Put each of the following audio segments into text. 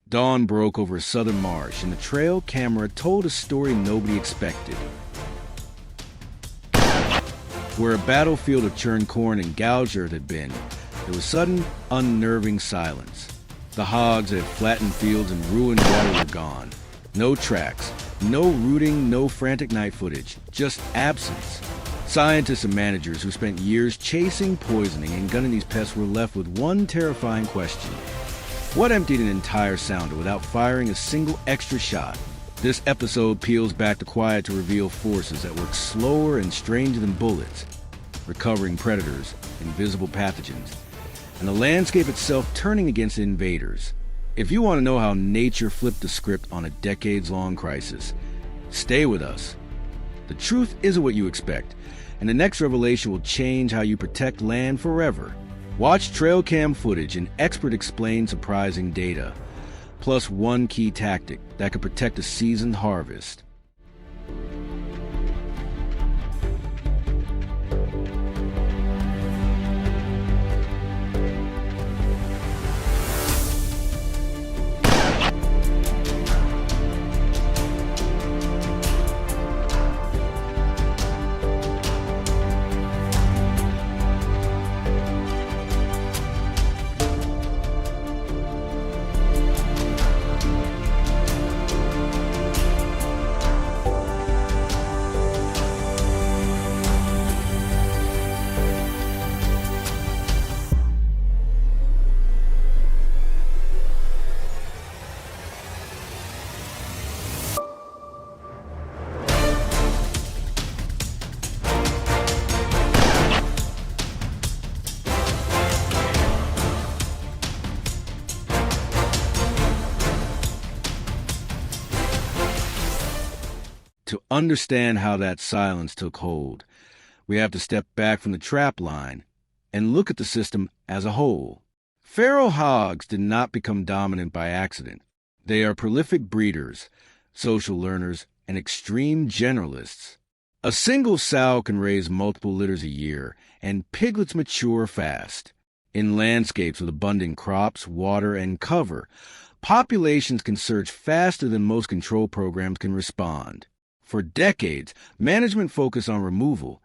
Dawn broke over a southern marsh, and the trail camera told a story nobody expected. Where a battlefield of churned corn and gouged earth had been, there was sudden, unnerving silence. The hogs that had flattened fields and ruined water were gone. No tracks, no rooting, no frantic night footage, just absence. Scientists and managers who spent years chasing, poisoning, and gunning these pests were left with one terrifying question. What emptied an entire sounder without firing a single extra shot? This episode peels back the quiet to reveal forces that work slower and stranger than bullets, recovering predators, invisible pathogens, and the landscape itself turning against invaders. If you want to know how nature flipped the script on a decades-long crisis, stay with us. The truth isn't what you expect, and the next revelation will change how you protect land forever. Watch trail cam footage and expert explain surprising data, plus one key tactic that could protect a seasoned harvest. To understand how that silence took hold, we have to step back from the trap line and look at the system as a whole. Feral hogs did not become dominant by accident. They are prolific breeders, social learners, and extreme generalists. A single sow can raise multiple litters a year, and piglets mature fast. In landscapes with abundant crops, water, and cover, populations can surge faster than most control programs can respond. For decades, management focused on removal.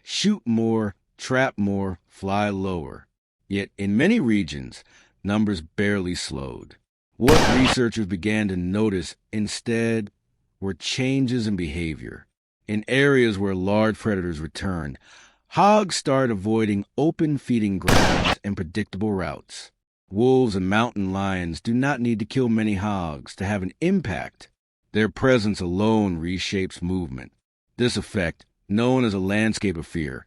Shoot more, trap more, fly lower. Yet in many regions, numbers barely slowed. What researchers began to notice instead were changes in behavior. In areas where large predators returned, hogs started avoiding open feeding grounds and predictable routes. Wolves and mountain lions do not need to kill many hogs to have an impact. Their presence alone reshapes movement. This effect, known as a landscape of fear,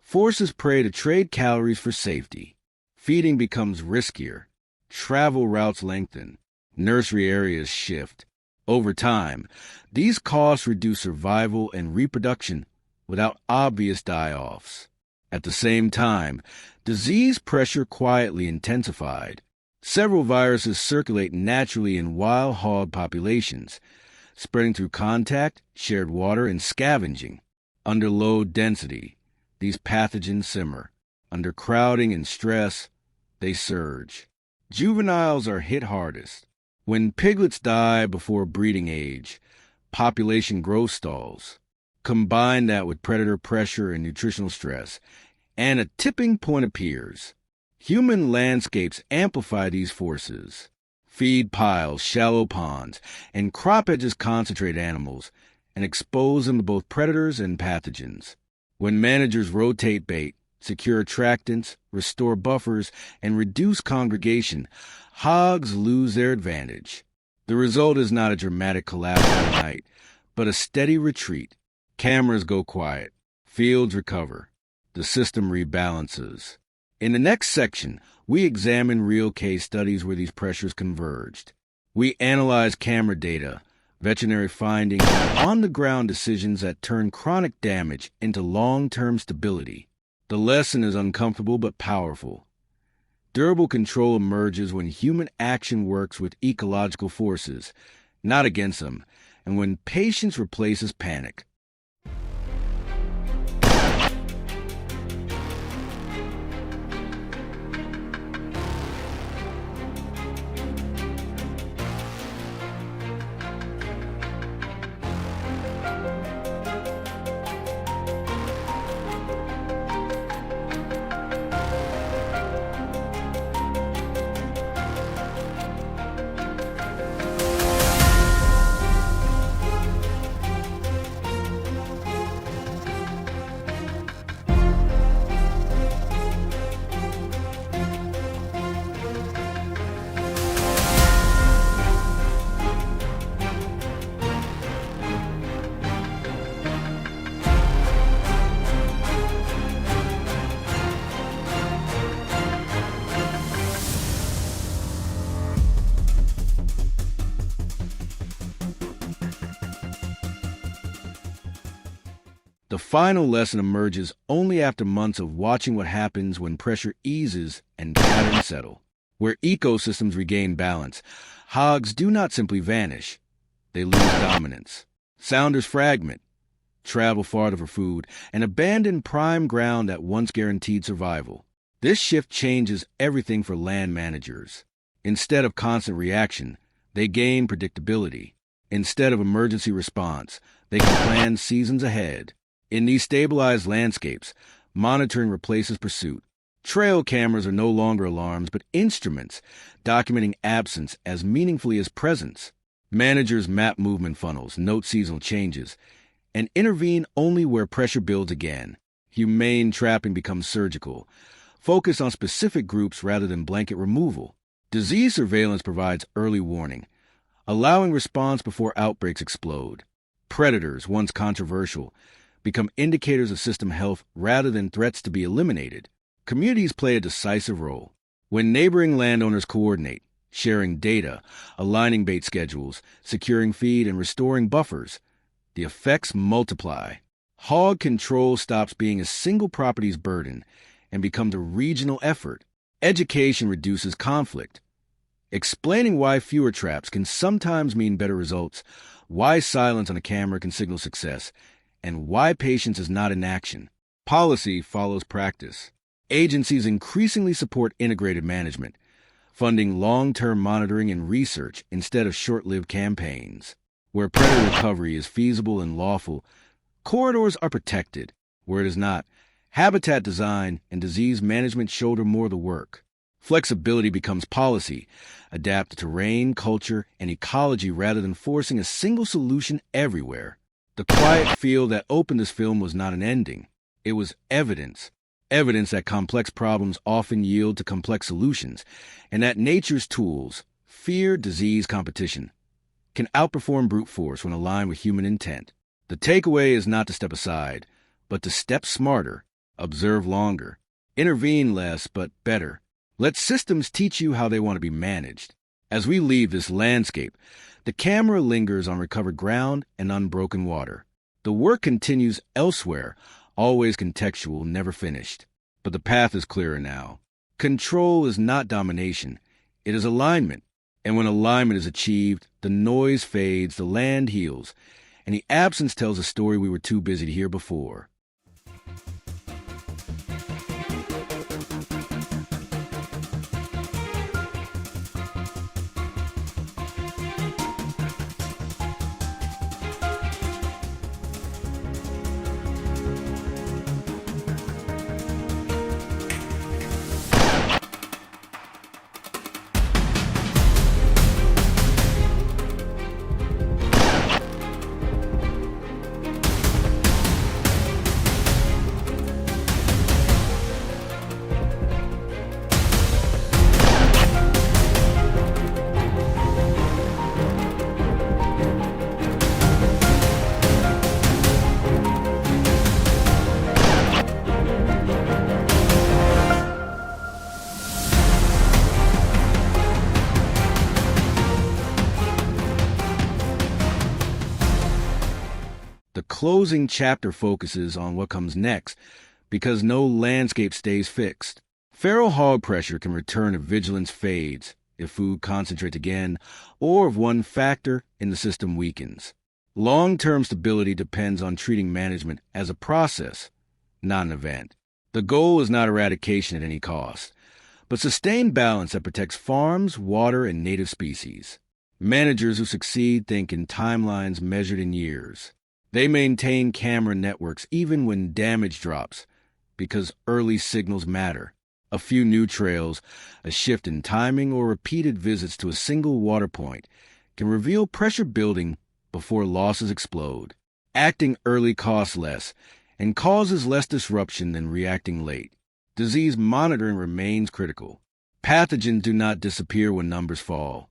forces prey to trade calories for safety. Feeding becomes riskier. Travel routes lengthen. Nursery areas shift. Over time, these costs reduce survival and reproduction without obvious die-offs. At the same time, disease pressure quietly intensified. Several viruses circulate naturally in wild hog populations, spreading through contact, shared water, and scavenging. Under low density, these pathogens simmer. Under crowding and stress, they surge. Juveniles are hit hardest. When piglets die before breeding age, population growth stalls. Combine that with predator pressure and nutritional stress, and a tipping point appears. Human landscapes amplify these forces. Feed piles, shallow ponds, and crop edges concentrate animals and expose them to both predators and pathogens. When managers rotate bait, secure attractants, restore buffers, and reduce congregation, hogs lose their advantage. The result is not a dramatic collapse overnight, but a steady retreat. Cameras go quiet. Fields recover. The system rebalances. In the next section, we examine real case studies where these pressures converged. We analyze camera data, veterinary findings, and on-the-ground decisions that turn chronic damage into long-term stability. The lesson is uncomfortable but powerful. Durable control emerges when human action works with ecological forces, not against them, and when patience replaces panic. The final lesson emerges only after months of watching what happens when pressure eases and patterns settle. Where ecosystems regain balance, hogs do not simply vanish. They lose dominance. Sounders fragment, travel farther for food, and abandon prime ground that once guaranteed survival. This shift changes everything for land managers. Instead of constant reaction, they gain predictability. Instead of emergency response, they can plan seasons ahead. In these stabilized landscapes, monitoring replaces pursuit. Trail cameras are no longer alarms, but instruments, documenting absence as meaningfully as presence. Managers map movement funnels, note seasonal changes, and intervene only where pressure builds again. Humane trapping becomes surgical, focused on specific groups rather than blanket removal. Disease surveillance provides early warning, allowing response before outbreaks explode. Predators, once controversial, become indicators of system health rather than threats to be eliminated. Communities play a decisive role. When neighboring landowners coordinate, sharing data, aligning bait schedules, securing feed, and restoring buffers, the effects multiply. Hog control stops being a single property's burden and becomes a regional effort. Education reduces conflict. Explaining why fewer traps can sometimes mean better results, why silence on a camera can signal success, and why patience is not inaction. Policy follows practice. Agencies increasingly support integrated management, funding long-term monitoring and research instead of short-lived campaigns. Where predator recovery is feasible and lawful, corridors are protected. Where it is not, habitat design and disease management shoulder more of the work. Flexibility becomes policy, adapt to terrain, culture, and ecology rather than forcing a single solution everywhere. The quiet field that opened this film was not an ending. It was evidence. Evidence that complex problems often yield to complex solutions, and that nature's tools, fear, disease, competition, can outperform brute force when aligned with human intent. The takeaway is not to step aside, but to step smarter, observe longer, intervene less but better. Let systems teach you how they want to be managed. As we leave this landscape, the camera lingers on recovered ground and unbroken water. The work continues elsewhere, always contextual, never finished. But the path is clearer now. Control is not domination. It is alignment. And when alignment is achieved, the noise fades, the land heals, and the absence tells a story we were too busy to hear before. The closing chapter focuses on what comes next, because no landscape stays fixed. Feral hog pressure can return if vigilance fades, if food concentrates again, or if one factor in the system weakens. Long-term stability depends on treating management as a process, not an event. The goal is not eradication at any cost, but sustained balance that protects farms, water, and native species. Managers who succeed think in timelines measured in years. They maintain camera networks even when damage drops, because early signals matter. A few new trails, a shift in timing, or repeated visits to a single water point can reveal pressure building before losses explode. Acting early costs less and causes less disruption than reacting late. Disease monitoring remains critical. Pathogens do not disappear when numbers fall.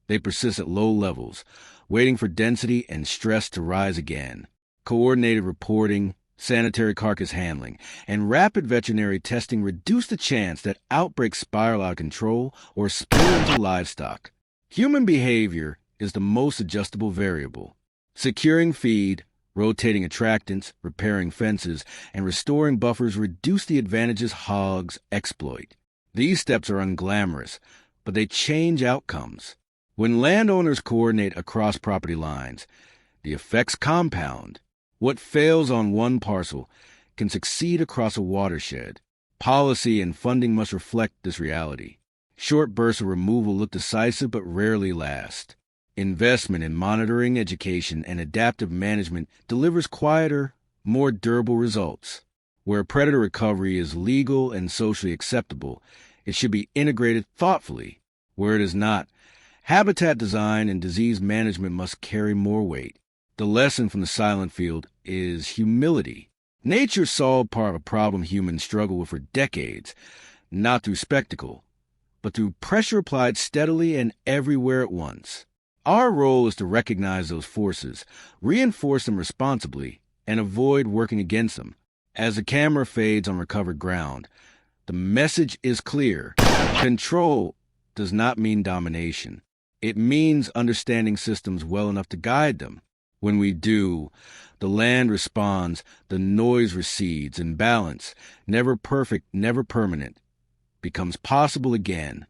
They persist at low levels, waiting for density and stress to rise again. Coordinated reporting, sanitary carcass handling, and rapid veterinary testing reduce the chance that outbreaks spiral out of control or spill into livestock. Human behavior is the most adjustable variable. Securing feed, Rotating attractants, repairing fences, and restoring buffers reduce the advantages hogs exploit. These steps are unglamorous, but they change outcomes. When landowners coordinate across property lines, the effects compound. What fails on one parcel can succeed across a watershed. Policy and funding must reflect this reality. Short bursts of removal look decisive but rarely last. Investment in monitoring, education, and adaptive management delivers quieter, more durable results. Where predator recovery is legal and socially acceptable, it should be integrated thoughtfully. Where it is not, habitat design and disease management must carry more weight. The lesson from the silent field is humility. Nature solved part of a problem humans struggle with for decades, not through spectacle, but through pressure applied steadily and everywhere at once. Our role is to recognize those forces, reinforce them responsibly, and avoid working against them. As the camera fades on recovered ground, the message is clear. Control does not mean domination. It means understanding systems well enough to guide them. When we do, the land responds, the noise recedes, and balance, never perfect, never permanent, becomes possible again.